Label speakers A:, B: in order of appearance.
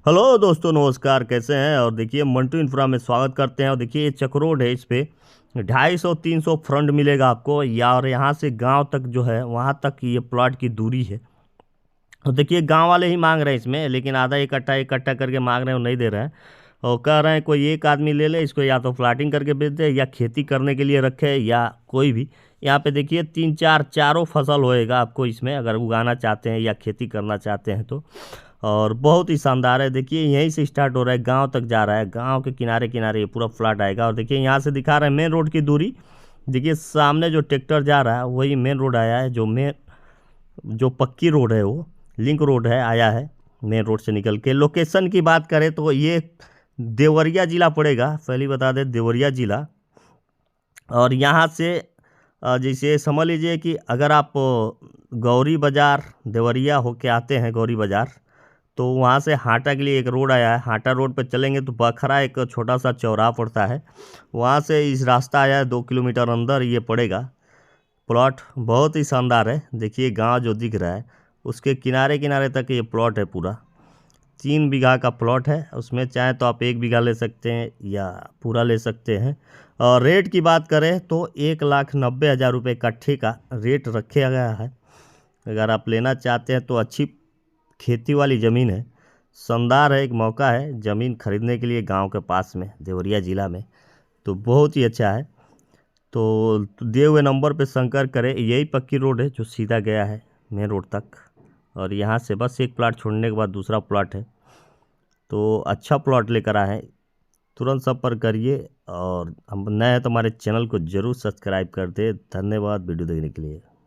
A: Hello दोस्तों, नमस्कार। कैसे हैं? और देखिए मंटू इंफ्रा में स्वागत करते हैं। और देखिए ये चक रोड है, इस पे 250-300 फ्रंट मिलेगा आपको या और यहाँ से गांव तक जो है वहाँ तक ये प्लॉट की दूरी है। तो देखिए गांव वाले ही मांग रहे हैं इसमें, लेकिन आधा इकट्ठा इकट्ठा करके मांग रहे हैं, वो नहीं दे रहे हैं। और कह रहे हैं कोई एक आदमी ले ले इसको, या तो प्लाटिंग करके बेच दे या खेती करने के लिए रखे, या कोई भी। यहाँ पे देखिए तीन चार चारों फसल होएगा आपको इसमें, अगर उगाना चाहते हैं या खेती करना चाहते हैं तो। और बहुत ही शानदार है। देखिए यहीं से स्टार्ट हो रहा है, गांव तक जा रहा है, गांव के किनारे किनारे ये पूरा फ्लैट आएगा। और देखिए यहाँ से दिखा रहे हैं मेन रोड की दूरी। देखिए सामने जो ट्रैक्टर जा रहा है वही मेन रोड आया है, जो पक्की रोड है, वो लिंक रोड है, आया है मेन रोड से निकल के। लोकेशन की बात करें तो ये देवरिया ज़िला पड़ेगा, पहले बता दें देवरिया ज़िला। और यहाँ से जैसे समझ लीजिए कि अगर आप गौरी बाज़ार देवरिया होके आते हैं गौरी बाज़ार, तो वहाँ से हाटा के लिए एक रोड आया है। हाटा रोड पर चलेंगे तो बखरा एक छोटा सा चौराहा पड़ता है, वहाँ से इस रास्ता आया है, 2 किलोमीटर अंदर ये पड़ेगा। प्लॉट बहुत ही शानदार है। देखिए गांव जो दिख रहा है उसके किनारे किनारे तक ये प्लॉट है पूरा। 3 बीघा का प्लॉट है, उसमें चाहे तो आप 1 बीघा ले सकते हैं या पूरा ले सकते हैं। और रेट की बात करें तो 1,90,000 रुपये कट्ठे का रेट रखा गया है। अगर आप लेना चाहते हैं तो अच्छी खेती वाली ज़मीन है, शानदार है, एक मौका है ज़मीन खरीदने के लिए गांव के पास में देवरिया ज़िला में, तो बहुत ही अच्छा है। तो दिए हुए नंबर पे संपर्क करें। यही पक्की रोड है जो सीधा गया है मेन रोड तक, और यहाँ से बस एक प्लाट छोड़ने के बाद दूसरा प्लाट है। तो अच्छा प्लॉट लेकर आए हैं, तुरंत संपर्क करिए। और हम नए हैं तो हमारे चैनल को ज़रूर सब्सक्राइब कर दें। धन्यवाद वीडियो देखने के लिए।